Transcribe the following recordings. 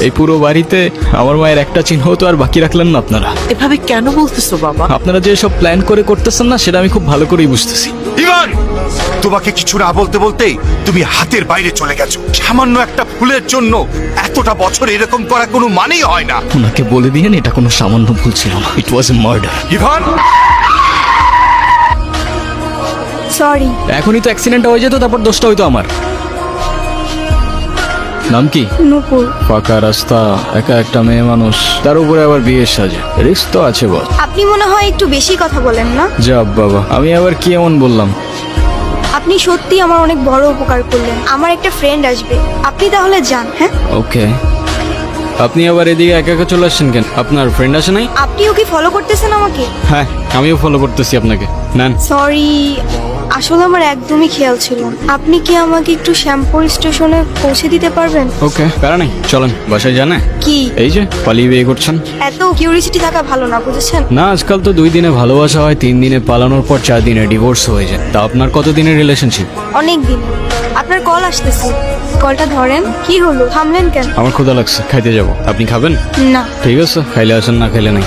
এই পুরো বাড়িতে আমার মায়ের একটা চিহ্ন তো আর বাকি রাখলেন না আপনারা। এভাবে কেন বলতেছো বাবা? আপনারা যে সব প্ল্যান করে করতেছেন না, সেটা আমি খুব ভালো করেই বুঝতেছি। ইভান, তোমাকে কিছু না বলতে বলতেই তুমি হাতের বাইরে চলে গেছো। সামান্য একটা ভুলের জন্য এতটা বছর এরকম করা কোনো মানেই হয় না। ওনাকে বলে দিয়েন এটা কোনো সামান্য ভুল ছিল না, ইট ওয়াজ এ মার্ডার। ইভান, সরি। এখনই তো অ্যাক্সিডেন্টটা হয়ে যেত, তারপর দোষটা হইতো আমার। নাম কি? নূপুর। ফাঁকা রাস্তা, একা একটা মেয়ে মানুষ, তার উপরে আবার বিয়ের সাজে, রিস্ক তো আছে বল। আপনি মনে হয় একটু বেশি কথা বলেন না? যা বাবা, আমি আবার কি এমন বললাম? আপনি সত্যি আমার অনেক বড় উপকার করলেন। আমার একটা ফ্রেন্ড আসবে, আপনি তাহলে যান। হ্যাঁ, ওকে। আপনি আবার এদিকে একা একা চলে আসছেন কেন? আপনার ফ্রেন্ড আছে নাই? আপনিও কি ফলো করতেছেন আমাকে? হ্যাঁ, আমিও ফলো করতেছি আপনাকে। নেন। সরি, আসলে আমার একদমই খেয়াল ছিল না। আপনি কি আমাকে একটু শ্যামপুর স্টেশনে পৌঁছে দিতে পারবেন? ওকে, প্যারা নাই, চলেন বাসায়। জানে কি এই যে পালিয়ে বিয়ে করছেন? এত কিউরিসিটি থাকা ভালো না, বুঝেছেন? না, আজকাল তো 2 দিনে ভালোবাসা হয়, 3 দিনে পালানোর পর 4 দিনে ডিভোর্স হয়ে যায়। তা আপনার কত দিনের রিলেশনশিপ? অনেক দিন। আপনার কল আসতেছে, কলটা ধরেন। কি হলো, থামলেন কেন? আমার ক্ষুধা লাগছে, খাইতে যাব। আপনি খাবেন? না। ঠিক আছে, খাইলে আসেন, না খাইলে নাই।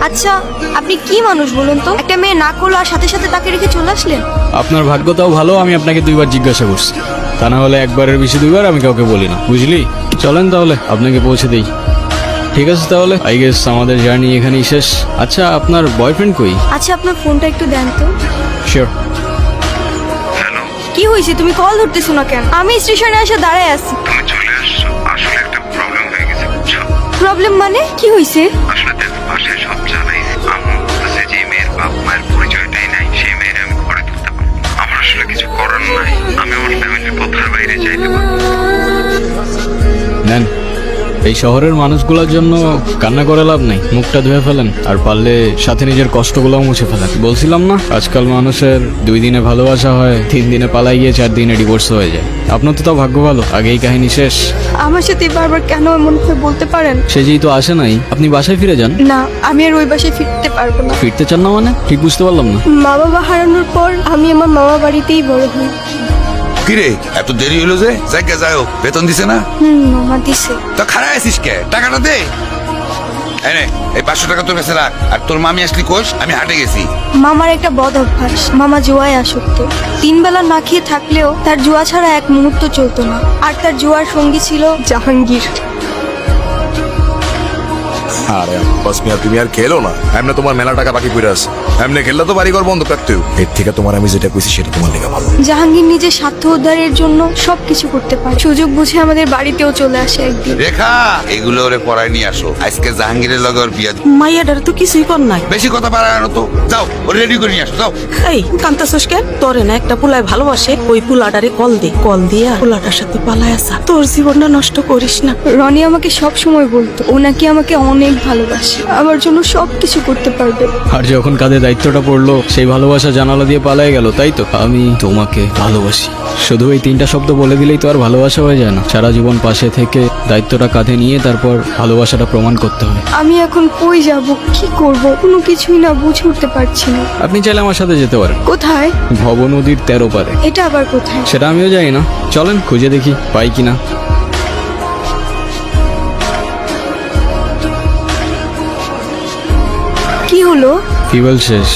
আচ্ছা, আপনি কি মানুষ বলুন তো? একটা মেয়ে না করলো আর সাথে সাথে তাকে রেখে চলে আসলেন? আপনার ভাগ্যটাও ভালো, আমি আপনাকে 2বার জিজ্ঞাসা করছি। তা না হলে একবারের বেশি 2বার আমি কাউকে বলি না, বুঝলি? চলেন তাহলে আপনাকে পৌঁছে দেই। ঠিক আছে তাহলে, আই গেস আমাদের জার্নি এখানেই শেষ। আচ্ছা, আপনার বয়ফ্রেন্ড কই? আচ্ছা, আপনার ফোনটা একটু দেন তো। শিওর। কি হয়েছে, তুমি কল ধরতেছো না কেন? আমি স্টেশনে এসে দাঁড়ায় আছি। তুমি চলে আসছো, আসলে একটা প্রবলেম হয়ে গেছে, বুঝছো? প্রবলেম মানে কি হয়েছে? আসলে দেখো, বাসায় সব জানাইছে। আম্মু বলতেছে যে মেয়ের বাপ মায়ের পরিচয়টাই নাই, সেই মেয়ের আমি ঘরে তুলতে পারবো না। আমার আসলে কিছু করার নাই, আমি আমার ফ্যামিলির কথার বাইরে চাইতে পারবো না। নেন, এই শহরের মানুষগুলোর জন্য কান্না করে লাভ নেই, মুখটা ধুয়ে ফেলেন, আর পারলে সাথে নিজের কষ্টগুলোও মুছে ফেলেন। বলছিলাম না, আজকাল মানুষের 2 দিনে ভালোবাসা হয়, 3 দিনে পালাই গিয়ে 4 দিনে ডিভোর্স হয়ে যায়। আপনার তো তাও ভাগ্য ভালো, আগেই কাহিনী শেষ। আমার সাথে বারবার কেন এমন করে বলতে পারেন? সে যেহেতু আসে নাই, আপনি বাসায় ফিরে যান। না, আমি আর ওই বাসায় ফিরতে পারবো না। ফিরতে চান না মানে? ঠিক বুঝতে পারলাম না। মা বাবা হারানোর পর আমি আমার মামা বাড়িতেই বড় হই। কিরে এত দেরি হলো যে? জায়গা যাও, বেতন দিছে না? মামা দিছে। তো খারাপ আছিস কে? টাকাটা দে। এনে এই 500 টাকা তোর কাছে রাখ। আর তোর মামি আসলি কোষ? আমি হাটে গেছি। মামার একটা বদ অভ্যাস, মামা জুয়ায় আসক্ত। 3 বেলা না খেয়ে থাকলেও তার জুয়া ছাড়া এক মুহূর্ত চলতো না। আর তার জুয়ার সঙ্গী ছিল জাহাঙ্গীর। আরে বাস মিয়া, তুমি আর খেলো না। এমনি তোমার মেলা টাকা বাকি পড়ে আছে। এমনি খেললে তো বাড়িঘর বন্ধ থাকতেও। এর থেকে তোমার আমি যেটা কইছি সেটা তোমার লেগে ভালো। জাহাঙ্গীর নিজের স্বার্থ উদ্ধারের জন্য সবকিছু করতে পারে। সুযোগ বুঝে আমাদের বাড়িতেও চলে আসে একদিন। রেখা, এগুলো ওরে পড়ায় নিয়ে আসো। আজকে জাহাঙ্গীরের লগে ওর বিয়া। মাইয়াডার তো কিছুই কর নাই। বেশি কথা বাড়ায় না তো। যাও, ওরে রেডি করে নিয়ে আসো, যাও। এই কান্তাছস কেন? তোরে না একটা পুলায় ভালোবাসে, ওই পুলাটারে কল দে। কল দিয়া পুলাটার সাথে পালায় আসা। তোর জীবনটা নষ্ট করিস না। রনি আমাকে সব সময় বলতো ও নাকি আমাকে অনেক ভালোবাসে, আমার জন্য সবকিছু করতে পারবে। আর যখন কাঁধে দায়িত্বটা পড়লো, সেই ভালোবাসা জানালা দিয়ে পালাই গেল, তাই তো? আমি তোমাকে ভালোবাসি, শুধু এই 3টা শব্দ বলে দিলেই তো আর ভালোবাসা হয়ে যায় না। সারা জীবন পাশে থেকে দায়িত্বটা কাঁধে নিয়ে তারপর ভালোবাসাটা প্রমাণ করতে হয়। আমি এখন কই যাব, কি করব, কোনো কিছুই না বুঝে উঠতে পারছি না। আপনি চাইলে আমার সাথে যেতে পারেন। কোথায়? ভব নদীর 13 পারে। এটা আবার কোথায়? সেটা আমিও জানি না, চলেন খুঁজে দেখি পাই কিনা। কি হলো? ফিউয়েল শেষ।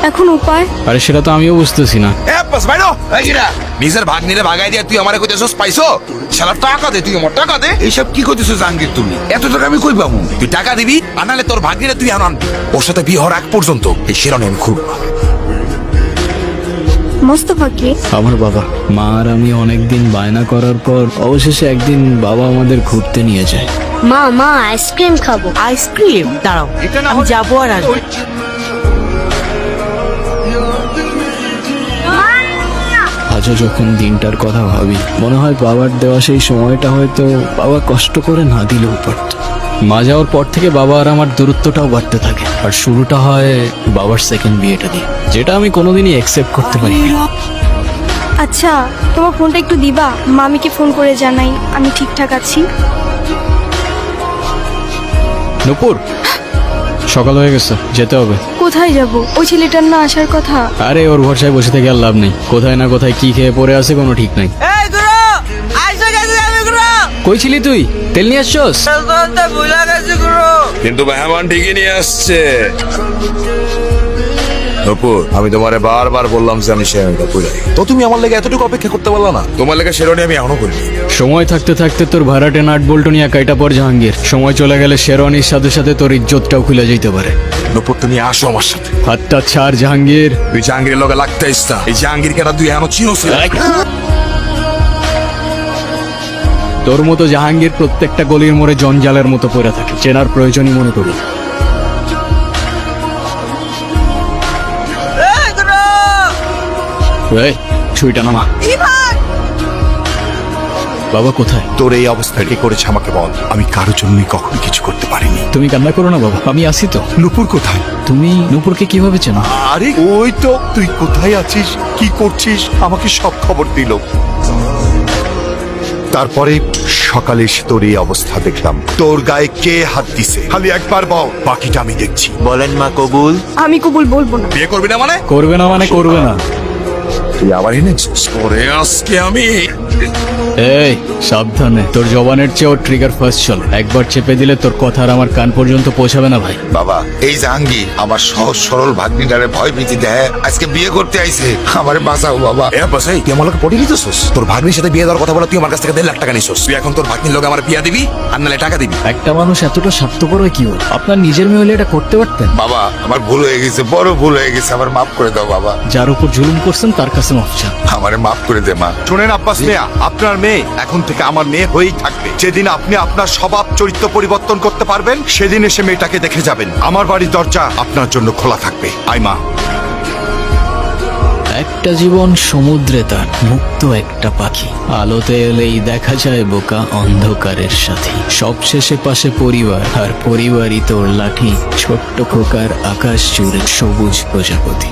এখন উপায়? আরে সেটা তো আমিও বুঝতেছি না। এ বাস বাইরো, এই কিরা? নিজের ভাগ নিলে ভাগাই দিয়া তুই আমারে কইতেছস পাইছো? শালা টাকা দে, তুই আমার টাকা দে। এইসব কি কইতেছস জাহাঙ্গীর তুমি? এত টাকা আমি কই পাবো? তুই টাকা দিবি, আনালে তোর ভাগ নিলে তুই আনবি। ওর সাথে বিয়ে হওয়ার আগ পর্যন্ত এই শিরোনি আমি খুলব না। মোস্তফা কে? আমার বাবা। মা আর আমি অনেকদিন বায়না করার পর অবশেষে একদিন বাবা আমাদের ঘুরতে নিয়ে যায়। মা মা আইসক্রিম খাবো। আইসক্রিম? দাঁড়াও, আমি যাবো আর আসবো। আজও যখন দিনটার কথা ভাবি, মনে হয় বাবার দেওয়া সেই সময়টা হয়তো বাবা কষ্ট করে না দিলেও পারত। মা যাওয়ার পর থেকে বাবা আর আমার দূরত্বটাও বাড়তে থাকে, আর শুরুটা হয় বাবার সেকেন্ড বিয়েটা দিয়ে, যেটা আমি কোনোদিনই অ্যাকসেপ্ট করতে পারি। আচ্ছা, তোমার ফোনটা একটু দিবা? মামিকে ফোন করে জানাই আমি ঠিকঠাক আছি। নূপুর, সকাল হয়ে গেছে, যেতে হবে। কোথায় যাব? ওই ছেলেটার না আসার কথা। আরে ওর ভরসায় বসে থেকে আর লাভ নেই, কোথায় না কোথায় কি খেয়ে পড়ে আছে কোনো ঠিক নাই। কই ছিলি তুই? তেল নিয়ে আসছোস? কিন্তু মেহমান ঠিকই নিয়ে আসছে। নূপুর, আমি তোমারে বারবার বললাম যে আমি শেরওয়ানিটা পরে তো তুমি আমার লেগে এতটুকু অপেক্ষা করতে পারলা না? তোমার লেগে শেরওয়ানি আমি এখনো করিনি। সময় থাকতে থাকতে তোর ভাড়াটে নাট বল্টু নিয়ে কাইটা পর জাহাঙ্গীর, সময় চলে গেলে শেরওয়ানির সাথে সাথে তোর ইজ্জতটাও খুলে যেতে পারে। নূপুর, তুমি আসো আমার সাথে। হাতটা ছাড় জাহাঙ্গীর। তুই জাহাঙ্গীরের লগে লাগতেইস না। এই জাহাঙ্গীর কেটা তুই এখনো চিনোস না? তোর মতো জাহাঙ্গীর প্রত্যেকটা গলির মোড়ে জঞ্জালের মতো পড়ে থাকে, চেনার প্রয়োজনই মনে করি। এই, ছুরিটা নামা। বাবা কোথায়? তোর এই অবস্থা কি করেছে আমাকে বল। আমি কারোর জন্যই কখনো কিছু করতে পারিনি। তুমি কান্না করো না বাবা, আমি আসি তো। নুপুর কোথায়? তুমি নূপুরকে কিভাবে চেনো? আরে ওই তো, তুই কোথায় আছিস, কি করছিস, আমাকে সব খবর দিল। তারপরে সকালে এসে তোর এই অবস্থা দেখলাম। তোর গায়ে কে হাত দিছে খালি একবার বল, বাকিটা আমি দেখছি। বলেন মা কবুল। আমি কবুল বলবো না। বিয়ে করবি না মানে? করবে না মানে করবে না। তুই আবার এনেছিস? ওরে আজকে আমি এই সাবধানে, তোর জবানের চেয়ে ওর ট্রিগার ফার্স্ট চল। একবার চেপে দিলে তোর কথা আর আমার কান পর্যন্ত পৌঁছাবে না ভাই। বাবা, এই জাহাঙ্গীর আমার সহজ সরল ভাগ্নিটারে ভয় ভীতি দেয়, আজকে বিয়ে করতে আইছে। আমারে বাঁচাও বাবা। এ বাসাই, তুই আমার লোকে পড়ে নিতেছস? তোর ভাগ্নির সাথে বিয়ে দেওয়ার কথা বলে তুই আমার কাছ থেকে 1.5 লাখ টাকা নিছস। তুই এখন তোর ভাগ্নির লোকে আমার বিয়ে দিবি আর নালে টাকা দিবি? একটা মানুষ এতটা স্বার্থপর হয় কি হয়? আপনার নিজের মেয়ে হলে এটা করতে পারতেন। বাবা, আমার ভুল হয়ে গেছে, বড় ভুল হয়ে গেছে, আমার মাফ করে দাও বাবা। যার উপর জুলুম করছেন তার কাছে মাফ চান। আমারে মাফ করে দে মা। শোনেন আব্বাস মিয়া, আপনার মেয়ে এখন থেকে আমার মেয়ে হয়েই থাকবে। যেদিন আপনি আপনার স্বভাব চরিত্র পরিবর্তন করতে পারবেন, সেদিন এসে মেয়েটাকে দেখে যাবেন। আমার বাড়ির দরজা আপনার জন্য খোলা থাকবে। আয় মা। একটা জীবন সমুদ্রে তার মুক্ত একটা পাখি, আলোতে এলেই দেখা যায় বোকা অন্ধকারের সাথী। সবশেষে পাশে পরিবার, আর পরিবারই তোর লাঠি। ছোট্ট খোকার আকাশ জুড়ে সবুজ প্রজাপতি।